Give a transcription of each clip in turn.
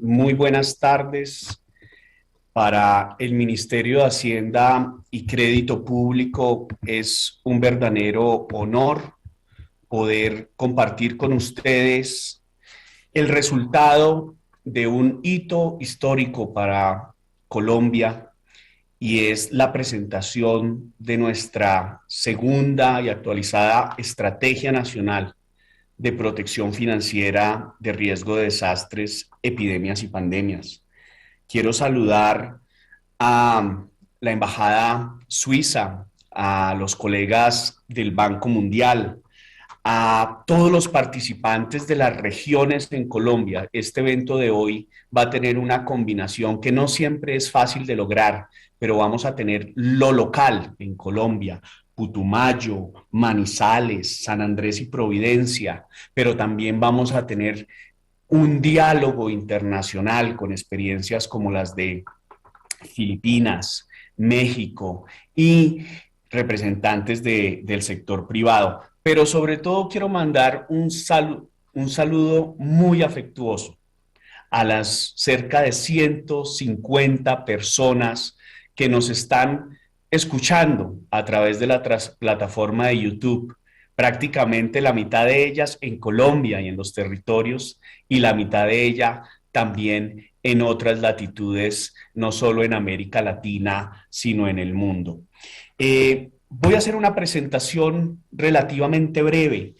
Muy buenas tardes. Para el Ministerio de Hacienda y Crédito Público es un verdadero honor poder compartir con ustedes el resultado de un hito histórico para Colombia y es la presentación de nuestra segunda y actualizada Estrategia Nacional de Protección Financiera de Riesgo de Desastres, Epidemias y Pandemias. Quiero saludar a la Embajada Suiza, a los colegas del Banco Mundial, a todos los participantes de las regiones en Colombia. Este evento de hoy va a tener una combinación que no siempre es fácil de lograr, pero vamos a tener lo local en Colombia, Putumayo, Manizales, San Andrés y Providencia, pero también vamos a tener un diálogo internacional con experiencias como las de Filipinas, México y representantes del sector privado. Pero sobre todo quiero mandar un saludo muy afectuoso a las cerca de 150 personas que nos están escuchando a través de la plataforma de YouTube. Prácticamente la mitad de ellas en Colombia y en los territorios y la mitad de ella también en otras latitudes, no solo en América Latina, sino en el mundo. Voy a hacer una presentación relativamente breve,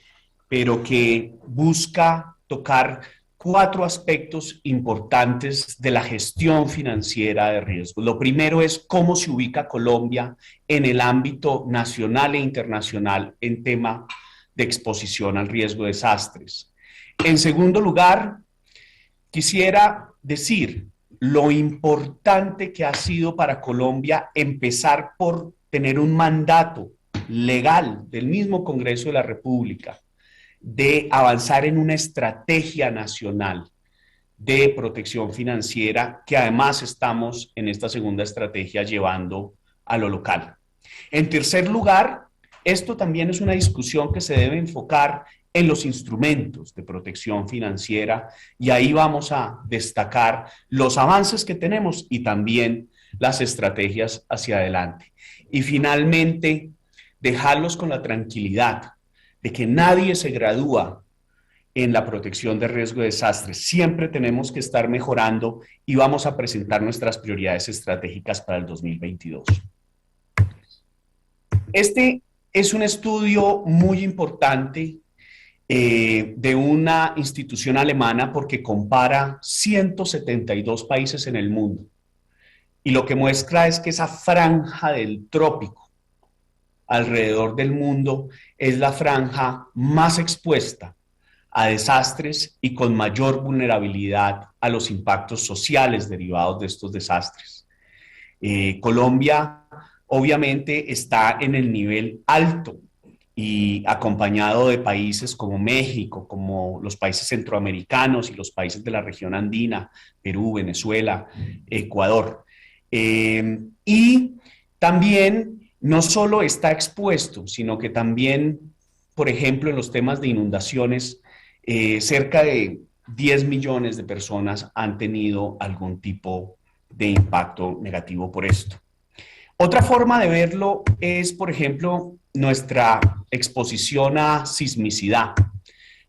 pero que busca tocar cuatro aspectos importantes de la gestión financiera de riesgo. Lo primero es cómo se ubica Colombia en el ámbito nacional e internacional en tema de exposición al riesgo de desastres. En segundo lugar, quisiera decir lo importante que ha sido para Colombia empezar por tener un mandato legal del mismo Congreso de la República de avanzar en una estrategia nacional de protección financiera que además estamos en esta segunda estrategia llevando a lo local. En tercer lugar, esto también es una discusión que se debe enfocar en los instrumentos de protección financiera y ahí vamos a destacar los avances que tenemos y también las estrategias hacia adelante. Y finalmente, dejarlos con la tranquilidad de que nadie se gradúa en la protección de riesgo de desastres. Siempre tenemos que estar mejorando y vamos a presentar nuestras prioridades estratégicas para el 2022. Este es un estudio muy importante de una institución alemana porque compara 172 países en el mundo. Y lo que muestra es que esa franja del trópico alrededor del mundo es la franja más expuesta a desastres y con mayor vulnerabilidad a los impactos sociales derivados de estos desastres. Colombia obviamente está en el nivel alto y acompañado de países como México, como los países centroamericanos y los países de la región andina, Perú, Venezuela, Ecuador. Y también no solo está expuesto, sino que también, por ejemplo, en los temas de inundaciones, cerca de 10 millones de personas han tenido algún tipo de impacto negativo por esto. Otra forma de verlo es, por ejemplo, nuestra exposición a sismicidad.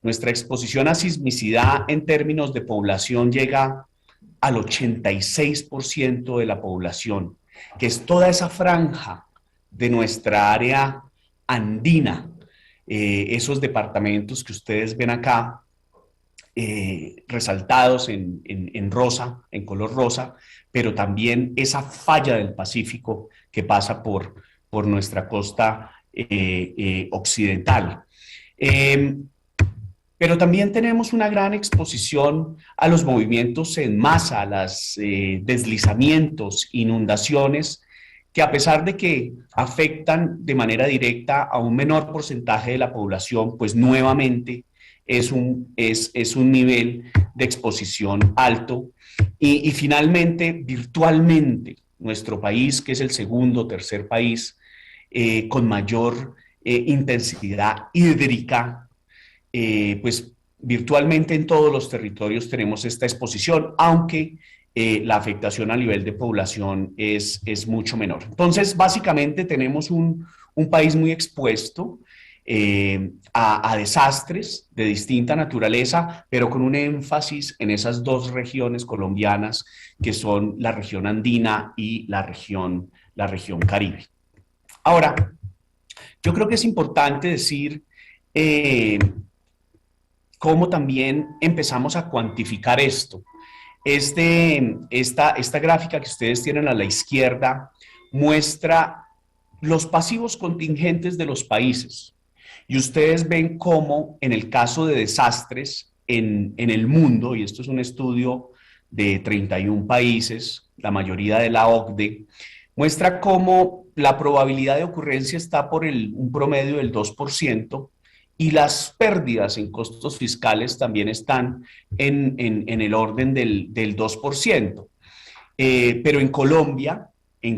Nuestra exposición a sismicidad en términos de población llega al 86% de la población, que es toda esa franja de nuestra área andina, esos departamentos que ustedes ven acá, resaltados en rosa, en color rosa, pero también esa falla del Pacífico que pasa por nuestra costa occidental. Pero también tenemos una gran exposición a los movimientos en masa, a los deslizamientos, inundaciones, que a pesar de que afectan de manera directa a un menor porcentaje de la población, pues nuevamente es un nivel de exposición alto. Y finalmente, virtualmente, nuestro país, que es el segundo o tercer país con mayor intensidad hídrica, pues virtualmente en todos los territorios tenemos esta exposición, aunque la afectación a nivel de población es mucho menor. Entonces, básicamente tenemos un país muy expuesto a desastres de distinta naturaleza, pero con un énfasis en esas dos regiones colombianas que son la región andina y la región Caribe. Ahora, yo creo que es importante decir eh, cómo también empezamos a cuantificar esto. Esta gráfica que ustedes tienen a la izquierda muestra los pasivos contingentes de los países. Y ustedes ven cómo en el caso de desastres en el mundo, y esto es un estudio de 31 países, la mayoría de la OCDE, muestra cómo la probabilidad de ocurrencia está por un promedio del 2% y las pérdidas en costos fiscales también están en el orden del 2%. Pero en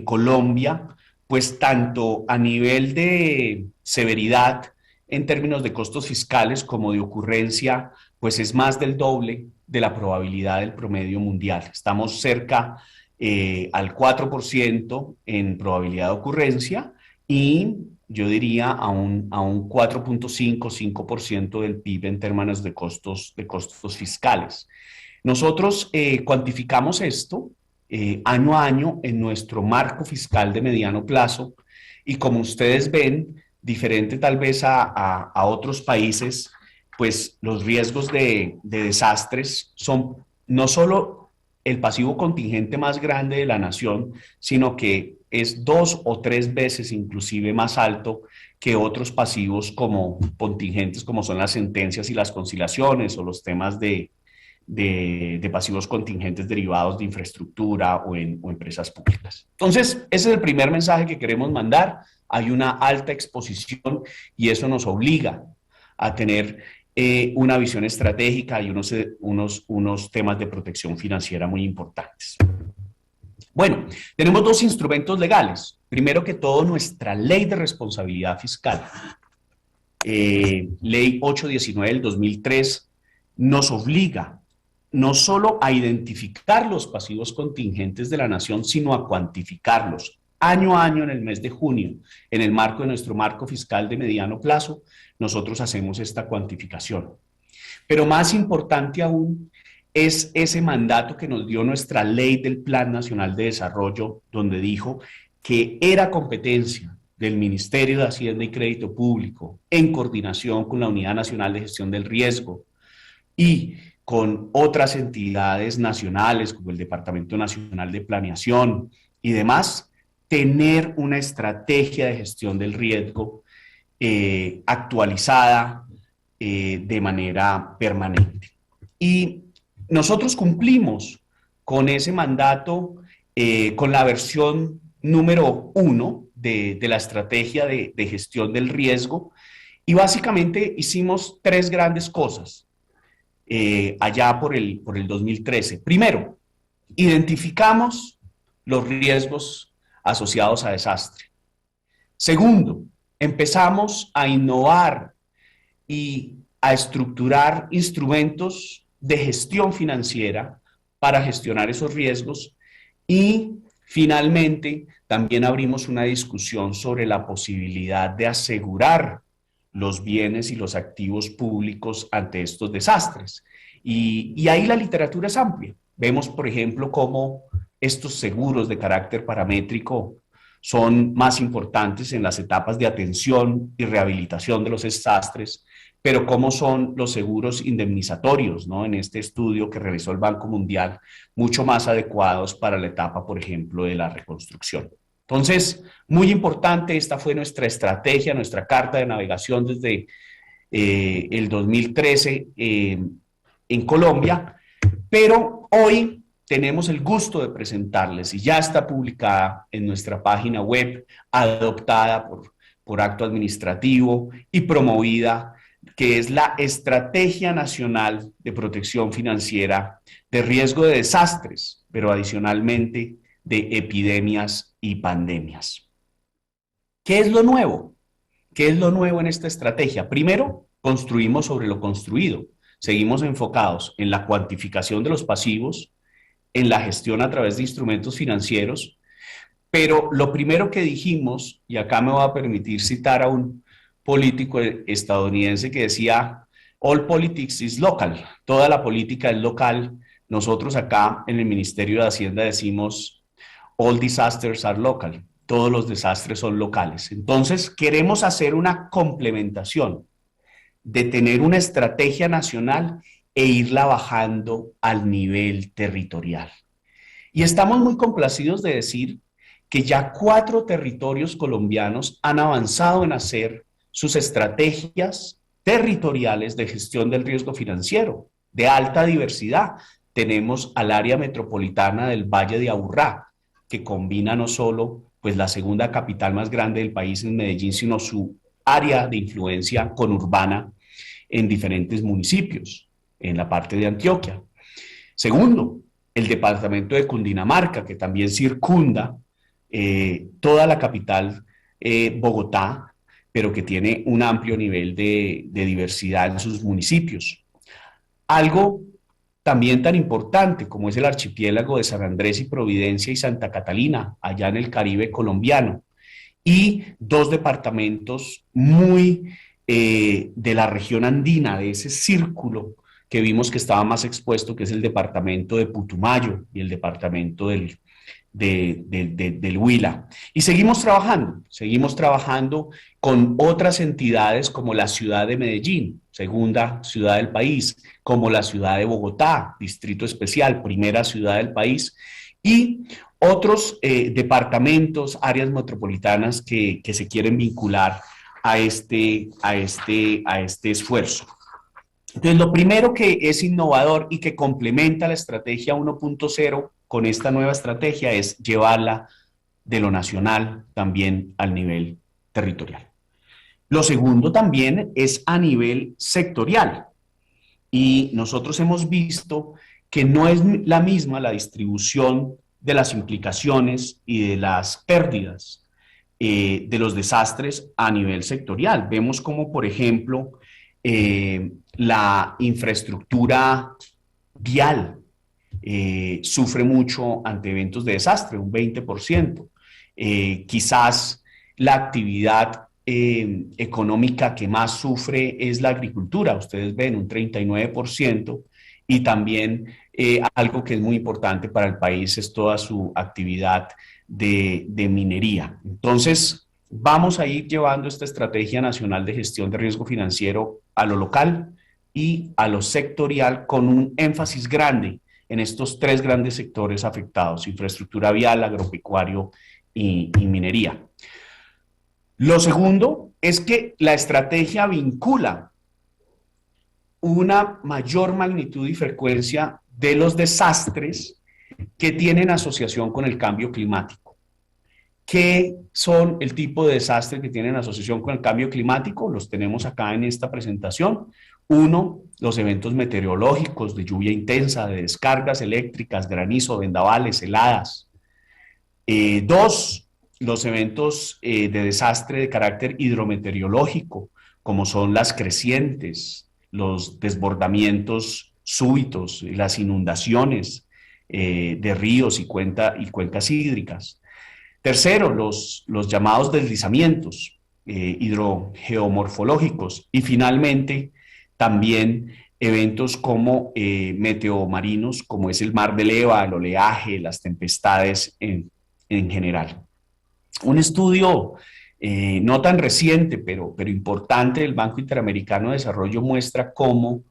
Colombia, pues tanto a nivel de severidad en términos de costos fiscales como de ocurrencia, pues es más del doble de la probabilidad del promedio mundial. Estamos cerca al 4% en probabilidad de ocurrencia y yo diría a un 4,5% del PIB en términos de costos fiscales. Nosotros cuantificamos esto año a año en nuestro marco fiscal de mediano plazo y como ustedes ven, diferente tal vez a otros países, pues los riesgos de desastres son no solo el pasivo contingente más grande de la nación, sino que es 2 o 3 veces inclusive más alto que otros pasivos como contingentes como son las sentencias y las conciliaciones o los temas de pasivos contingentes derivados de infraestructura o empresas públicas. Entonces, ese es el primer mensaje que queremos mandar. Hay una alta exposición y eso nos obliga a tener una visión estratégica y unos temas de protección financiera muy importantes. Bueno, tenemos dos instrumentos legales. Primero que todo, nuestra ley de responsabilidad fiscal. Ley 819 del 2003 nos obliga no solo a identificar los pasivos contingentes de la nación, sino a cuantificarlos. Año a año, en el mes de junio, en el marco de nuestro marco fiscal de mediano plazo, nosotros hacemos esta cuantificación. Pero más importante aún es ese mandato que nos dio nuestra ley del Plan Nacional de Desarrollo, donde dijo que era competencia del Ministerio de Hacienda y Crédito Público, en coordinación con la Unidad Nacional de Gestión del Riesgo y con otras entidades nacionales, como el Departamento Nacional de Planeación y demás, tener una estrategia de gestión del riesgo actualizada de manera permanente. Y nosotros cumplimos con ese mandato, con la versión número 1 de la estrategia de gestión del riesgo, y básicamente hicimos 3 grandes cosas allá por el 2013. Primero, identificamos los riesgos asociados a desastre. Segundo, empezamos a innovar y a estructurar instrumentos de gestión financiera para gestionar esos riesgos. Y finalmente, también abrimos una discusión sobre la posibilidad de asegurar los bienes y los activos públicos ante estos desastres. Y ahí la literatura es amplia. Vemos, por ejemplo, cómo estos seguros de carácter paramétrico son más importantes en las etapas de atención y rehabilitación de los desastres, pero cómo son los seguros indemnizatorios, ¿no? En este estudio que realizó el Banco Mundial, mucho más adecuados para la etapa, por ejemplo, de la reconstrucción. Entonces, muy importante, esta fue nuestra estrategia, nuestra carta de navegación desde el 2013 en Colombia, pero hoy tenemos el gusto de presentarles y ya está publicada en nuestra página web, adoptada por acto administrativo y promovida, que es la Estrategia Nacional de Protección Financiera de Riesgo de Desastres, pero adicionalmente de epidemias y pandemias. ¿Qué es lo nuevo? ¿Qué es lo nuevo en esta estrategia? Primero, construimos sobre lo construido. seguimos enfocados en la cuantificación de los pasivos, en la gestión a través de instrumentos financieros, pero lo primero que dijimos, y acá me voy a permitir citar a un político estadounidense que decía, all politics is local, toda la política es local. Nosotros acá en el Ministerio de Hacienda decimos, all disasters are local, todos los desastres son locales. Entonces, queremos hacer una complementación de tener una estrategia nacional e irla bajando al nivel territorial. Y estamos muy complacidos de decir que ya 4 territorios colombianos han avanzado en hacer sus estrategias territoriales de gestión del riesgo financiero, de alta diversidad. Tenemos al área metropolitana del Valle de Aburrá, que combina no solo pues, la segunda capital más grande del país en Medellín, sino su área de influencia conurbana en diferentes municipios, en la parte de Antioquia. Segundo, el departamento de Cundinamarca, que también circunda toda la capital Bogotá, pero que tiene un amplio nivel de diversidad en sus municipios. Algo también tan importante como es el archipiélago de San Andrés y Providencia y Santa Catalina, allá en el Caribe colombiano, y 2 departamentos muy de la región andina, de ese círculo que vimos que estaba más expuesto, que es el departamento de Putumayo y el departamento del Huila. Y seguimos trabajando con otras entidades como la ciudad de Medellín, segunda ciudad del país, como la ciudad de Bogotá, distrito especial, primera ciudad del país, y otros departamentos, áreas metropolitanas que se quieren vincular a este esfuerzo. Entonces, lo primero que es innovador y que complementa la estrategia 1.0 con esta nueva estrategia es llevarla de lo nacional también al nivel territorial. Lo segundo también es a nivel sectorial. Y nosotros hemos visto que no es la misma la distribución de las implicaciones y de las pérdidas de los desastres a nivel sectorial. Vemos como, por ejemplo, la infraestructura vial sufre mucho ante eventos de desastre, un 20%. Quizás la actividad económica que más sufre es la agricultura, ustedes ven un 39%, y también algo que es muy importante para el país es toda su actividad de minería. Entonces, vamos a ir llevando esta estrategia nacional de gestión de riesgo financiero a lo local y a lo sectorial con un énfasis grande en estos 3 grandes sectores afectados: infraestructura vial, agropecuario y minería. Lo segundo es que la estrategia vincula una mayor magnitud y frecuencia de los desastres que tienen asociación con el cambio climático. ¿Qué son el tipo de desastres que tienen asociación con el cambio climático? Los tenemos acá en esta presentación. 1, los eventos meteorológicos de lluvia intensa, de descargas eléctricas, granizo, vendavales, heladas. 2, los eventos de desastre de carácter hidrometeorológico, como son las crecientes, los desbordamientos súbitos, las inundaciones de ríos y cuencas hídricas. Tercero, los llamados deslizamientos hidrogeomorfológicos. Y finalmente, también eventos como meteomarinos, como es el mar de leva, el oleaje, las tempestades en general. Un estudio no tan reciente, pero importante del Banco Interamericano de Desarrollo muestra cómo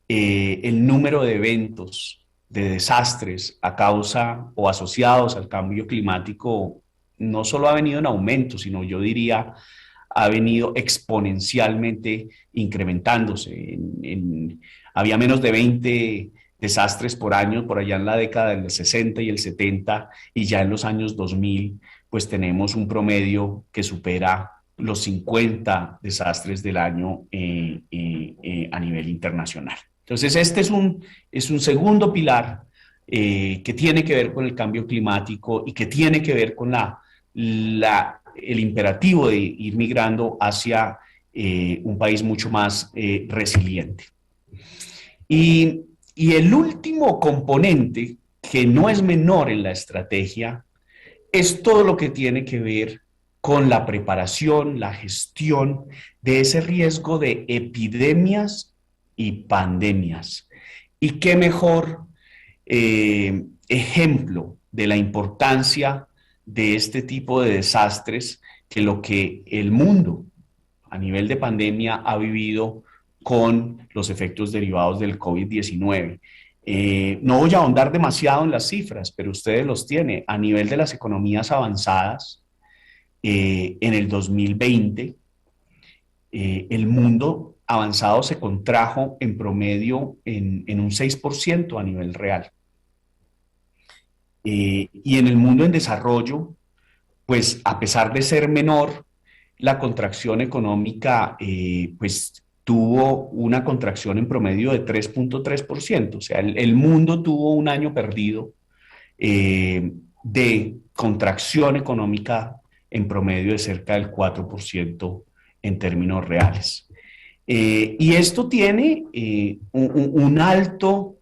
el número de eventos de desastres a causa o asociados al cambio climático no solo ha venido en aumento, sino yo diría ha venido exponencialmente incrementándose. Había menos de 20 desastres por año por allá en la década del 60 y el 70, y ya en los años 2000 pues tenemos un promedio que supera los 50 desastres del año a nivel internacional. Entonces este es un segundo pilar que tiene que ver con el cambio climático y que tiene que ver con el imperativo de ir migrando hacia un país mucho más resiliente. Y el último componente, que no es menor en la estrategia, es todo lo que tiene que ver con la preparación, la gestión de ese riesgo de epidemias y pandemias. Y qué mejor ejemplo de la importancia de este tipo de desastres que lo que el mundo a nivel de pandemia ha vivido con los efectos derivados del COVID-19. No voy a ahondar demasiado en las cifras, pero ustedes los tienen. A nivel de las economías avanzadas, en el 2020, el mundo avanzado se contrajo en promedio en un 6% a nivel real. Y en el mundo en desarrollo, pues a pesar de ser menor, la contracción económica pues tuvo una contracción en promedio de 3.3%. O sea, el mundo tuvo un año perdido de contracción económica en promedio de cerca del 4% en términos reales. Y esto tiene un alto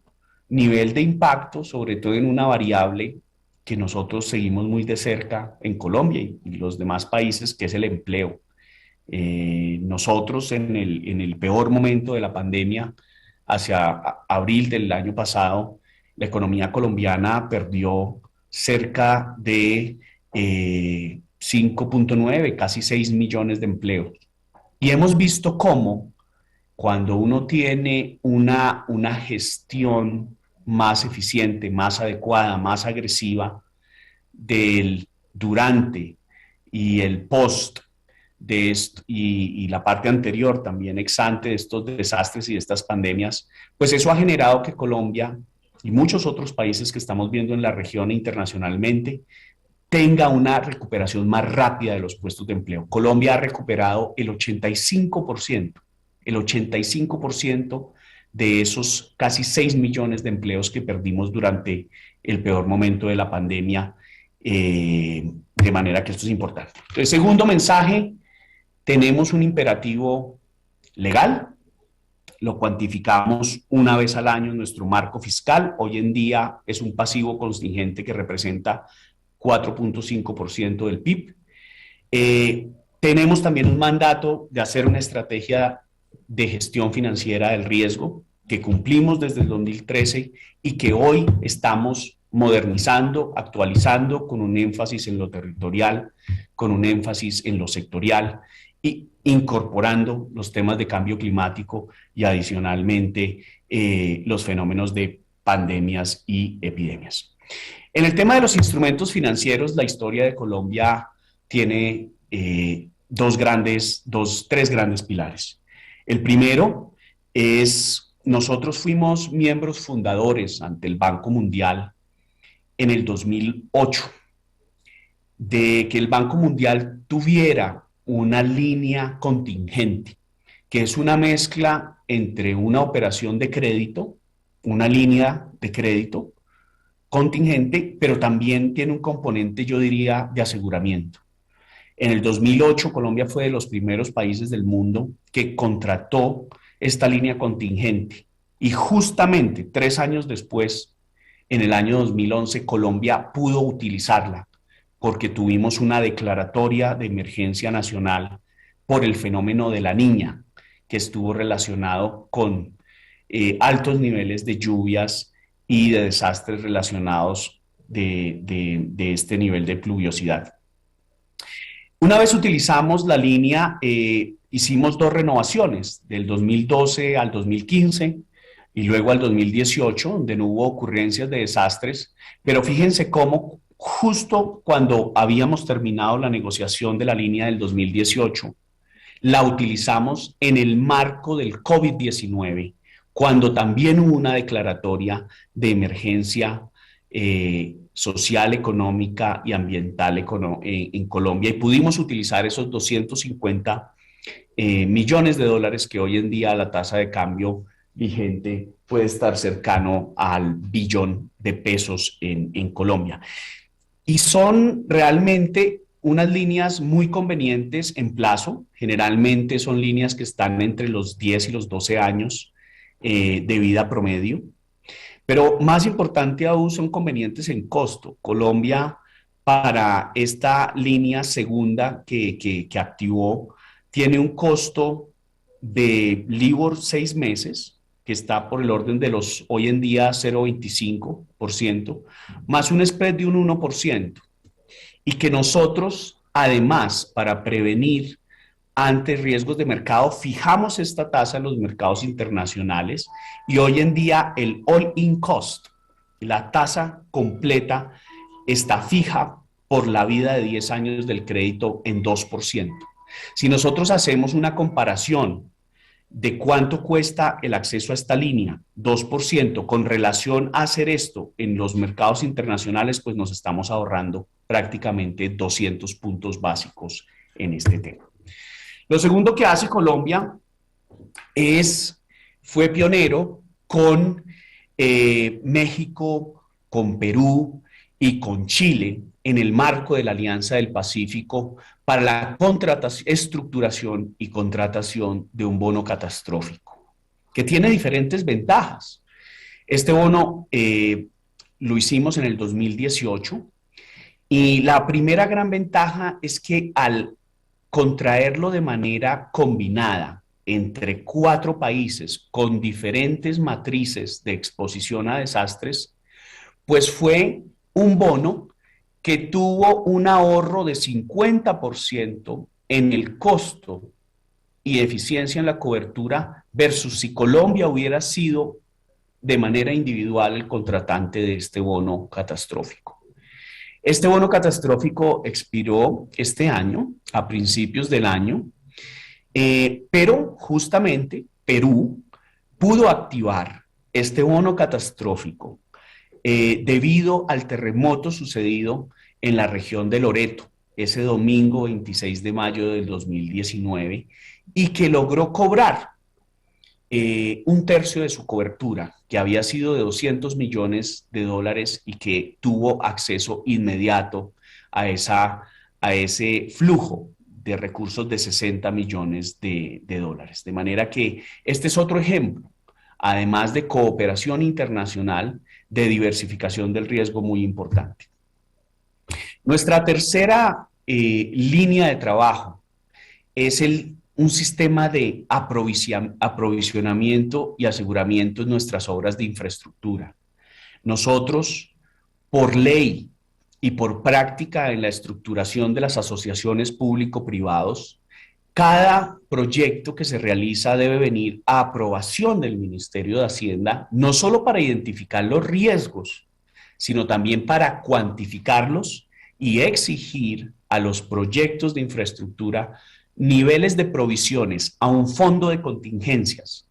nivel de impacto, sobre todo en una variable que nosotros seguimos muy de cerca en Colombia y los demás países, que es el empleo. Nosotros en el peor momento de la pandemia, hacia abril del año pasado, la economía colombiana perdió cerca de 5.9, casi 6 millones de empleos. Y hemos visto cómo cuando uno tiene una gestión más eficiente, más adecuada, más agresiva del durante y el post de esto, y la parte anterior también ex ante de estos desastres y de estas pandemias, pues eso ha generado que Colombia y muchos otros países que estamos viendo en la región e internacionalmente tenga una recuperación más rápida de los puestos de empleo. Colombia ha recuperado el 85% de esos casi 6 millones de empleos que perdimos durante el peor momento de la pandemia, de manera que esto es importante. Entonces, segundo mensaje, tenemos un imperativo legal, lo cuantificamos una vez al año en nuestro marco fiscal. Hoy en día es un pasivo contingente que representa 4.5% del PIB. Tenemos también un mandato de hacer una estrategia de gestión financiera del riesgo que cumplimos desde el 2013 y que hoy estamos modernizando, actualizando con un énfasis en lo territorial, con un énfasis en lo sectorial y incorporando los temas de cambio climático y adicionalmente los fenómenos de pandemias y epidemias. En el tema de los instrumentos financieros, la historia de Colombia tiene tres grandes pilares. El primero es, nosotros fuimos miembros fundadores ante el Banco Mundial en el 2008, de que el Banco Mundial tuviera una línea contingente, que es una mezcla entre una operación de crédito, una línea de crédito contingente, pero también tiene un componente, yo diría, de aseguramiento. En el 2008, Colombia fue de los primeros países del mundo que contrató esta línea contingente. Y justamente 3 años después, en el año 2011, Colombia pudo utilizarla porque tuvimos una declaratoria de emergencia nacional por el fenómeno de la Niña, que estuvo relacionado con altos niveles de lluvias y de desastres relacionados de este nivel de pluviosidad. Una vez utilizamos la línea, hicimos dos renovaciones, del 2012 al 2015 y luego al 2018, donde no hubo ocurrencias de desastres, pero fíjense cómo justo cuando habíamos terminado la negociación de la línea del 2018, la utilizamos en el marco del COVID-19, cuando también hubo una declaratoria de emergencia social, económica y ambiental en Colombia, y pudimos utilizar esos 250 millones de dólares que hoy en día la tasa de cambio vigente puede estar cercano al billón de pesos en Colombia. Y son realmente unas líneas muy convenientes en plazo, generalmente son líneas que están entre los 10 y los 12 años, de vida promedio. Pero más importante aún son convenientes en costo. Colombia, para esta línea segunda que activó, tiene un costo de LIBOR 6 meses, que está por el orden de los hoy en día 0,25%, más un spread de un 1%. Y que nosotros, además, para prevenir ante riesgos de mercado, fijamos esta tasa en los mercados internacionales y hoy en día el all-in cost, la tasa completa, está fija por la vida de 10 años del crédito en 2%. Si nosotros hacemos una comparación de cuánto cuesta el acceso a esta línea, 2%, con relación a hacer esto en los mercados internacionales, pues nos estamos ahorrando prácticamente 200 puntos básicos en este tema. Lo segundo que hace Colombia fue pionero con México, con Perú y con Chile en el marco de la Alianza del Pacífico para la estructuración y contratación de un bono catastrófico, que tiene diferentes ventajas. Este bono lo hicimos en el 2018 y la primera gran ventaja es que al contraerlo de manera combinada entre 4 países con diferentes matrices de exposición a desastres, pues fue un bono que tuvo un ahorro de 50% en el costo y eficiencia en la cobertura versus si Colombia hubiera sido de manera individual el contratante de este bono catastrófico. Este bono catastrófico expiró este año, a principios del año, pero justamente Perú pudo activar este bono catastrófico debido al terremoto sucedido en la región de Loreto, ese domingo 26 de mayo del 2019, y que logró cobrar un tercio de su cobertura, que había sido de $200 millones y que tuvo acceso inmediato a ese flujo de recursos de 60 millones de dólares. De manera que este es otro ejemplo, además de cooperación internacional, de diversificación del riesgo muy importante. Nuestra tercera línea de trabajo es un sistema de aprovisionamiento y aseguramiento en nuestras obras de infraestructura. Nosotros, por ley y por práctica en la estructuración de las asociaciones público-privados, cada proyecto que se realiza debe venir a aprobación del Ministerio de Hacienda, no solo para identificar los riesgos, sino también para cuantificarlos y exigir a los proyectos de infraestructura niveles de provisiones a un fondo de contingencias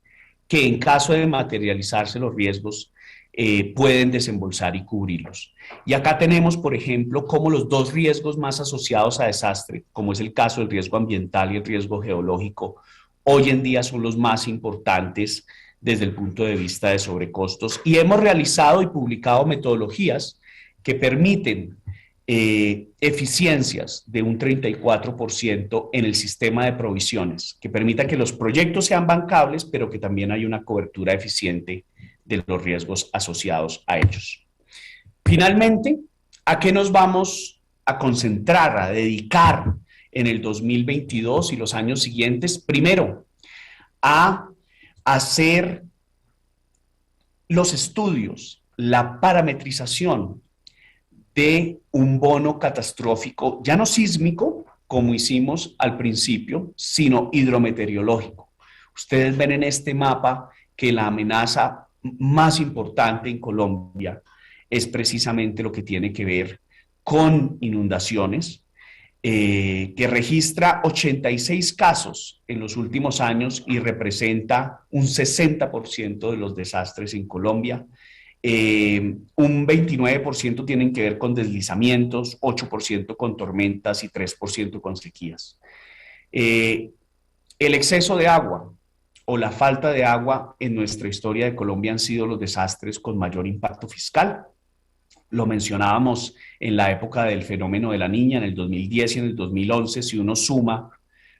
que en caso de materializarse los riesgos pueden desembolsar y cubrirlos. Y acá tenemos, por ejemplo, cómo los dos riesgos más asociados a desastre, como es el caso del riesgo ambiental y el riesgo geológico, hoy en día son los más importantes desde el punto de vista de sobrecostos. Y hemos realizado y publicado metodologías que permiten eficiencias de un 34% en el sistema de provisiones, que permita que los proyectos sean bancables, pero que también hay una cobertura eficiente de los riesgos asociados a ellos. Finalmente, ¿a qué nos vamos a concentrar, a dedicar en el 2022 y los años siguientes? Primero, a hacer los estudios, la parametrización de un bono catastrófico, ya no sísmico, como hicimos al principio, sino hidrometeorológico. Ustedes ven en este mapa que la amenaza más importante en Colombia es precisamente lo que tiene que ver con inundaciones, que registra 86 casos en los últimos años y representa un 60% de los desastres en Colombia. Un 29% tienen que ver con deslizamientos, 8% con tormentas y 3% con sequías. El exceso de agua o la falta de agua en nuestra historia de Colombia han sido los desastres con mayor impacto fiscal. Lo mencionábamos en la época del fenómeno de la Niña, en el 2010 y en el 2011, si uno suma,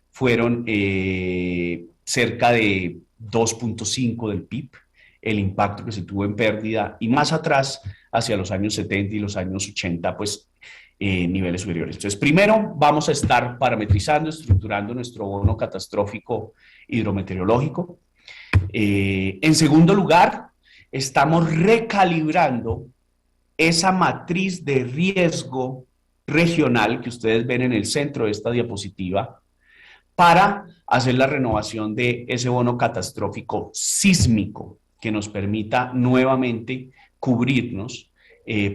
fueron cerca de 2.5 del PIB, el impacto que se tuvo en pérdida, y más atrás, hacia los años 70 y los años 80, pues niveles superiores. Entonces, primero vamos a estar parametrizando, estructurando nuestro bono catastrófico hidrometeorológico. En segundo lugar, estamos recalibrando esa matriz de riesgo regional que ustedes ven en el centro de esta diapositiva para hacer la renovación de ese bono catastrófico sísmico que nos permita nuevamente cubrirnos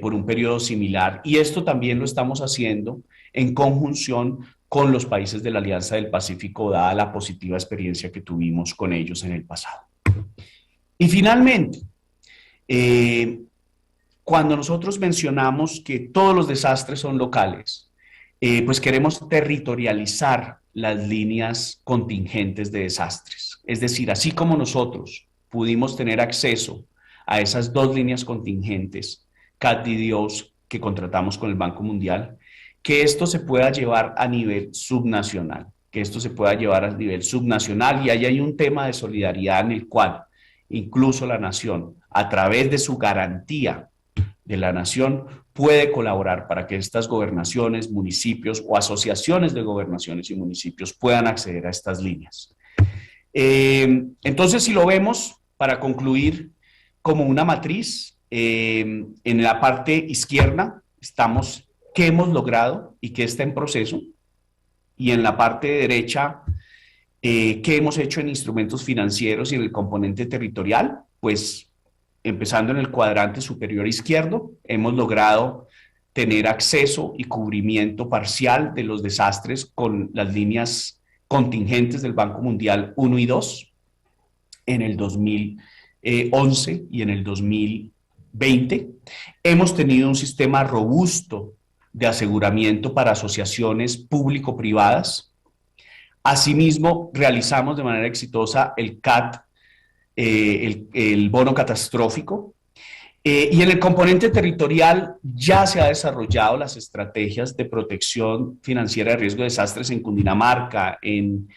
por un periodo similar. Y esto también lo estamos haciendo en conjunción con los países de la Alianza del Pacífico, dada la positiva experiencia que tuvimos con ellos en el pasado. Y finalmente, cuando nosotros mencionamos que todos los desastres son locales, pues queremos territorializar las líneas contingentes de desastres. Es decir, así como nosotros pudimos tener acceso a esas dos líneas contingentes, CAT-DDoS, que contratamos con el Banco Mundial, que esto se pueda llevar a nivel subnacional, que esto se pueda llevar a nivel subnacional, y ahí hay un tema de solidaridad en el cual incluso la nación, a través de su garantía de la nación, puede colaborar para que estas gobernaciones, municipios o asociaciones de gobernaciones y municipios puedan acceder a estas líneas. Entonces, si lo vemos, para concluir, como una matriz, en la parte izquierda estamos qué hemos logrado y qué está en proceso, y en la parte derecha, qué hemos hecho en instrumentos financieros y en el componente territorial. Pues empezando en el cuadrante superior izquierdo, hemos logrado tener acceso y cubrimiento parcial de los desastres con las líneas contingentes del Banco Mundial 1 y 2 en el 2011 y en el 2020. Hemos tenido un sistema robusto de aseguramiento para asociaciones público-privadas. Asimismo, realizamos de manera exitosa el CAT, el bono catastrófico. Y en el componente territorial ya se ha desarrollado las estrategias de protección financiera de riesgo de desastres en Cundinamarca, en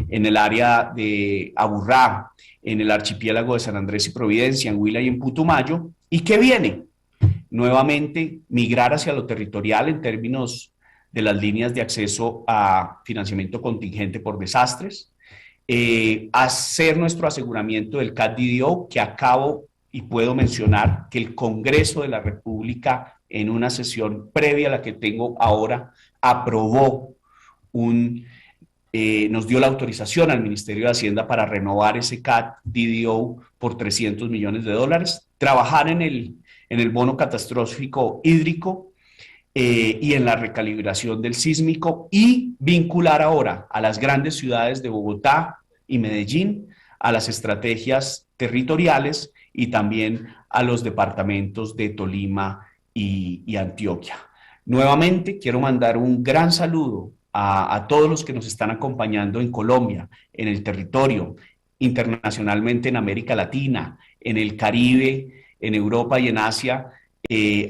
el área de Aburrá, en el archipiélago de San Andrés y Providencia, en Huila y en Putumayo. ¿Y qué viene? Nuevamente, migrar hacia lo territorial en términos de las líneas de acceso a financiamiento contingente por desastres, hacer nuestro aseguramiento del CAT-DDO, que acabo y puedo mencionar que el Congreso de la República, en una sesión previa a la que tengo ahora, aprobó nos dio la autorización al Ministerio de Hacienda para renovar ese CAT-DDO por $300 millones, trabajar en el bono catastrófico hídrico, y en la recalibración del sísmico, y vincular ahora a las grandes ciudades de Bogotá y Medellín a las estrategias territoriales y también a los departamentos de Tolima y Antioquia. Nuevamente quiero mandar un gran saludo a todos los que nos están acompañando en Colombia, en el territorio, internacionalmente en América Latina, en el Caribe, en Europa y en Asia.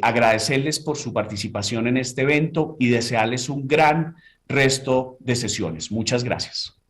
Agradecerles por su participación en este evento y desearles un gran resto de sesiones. Muchas gracias.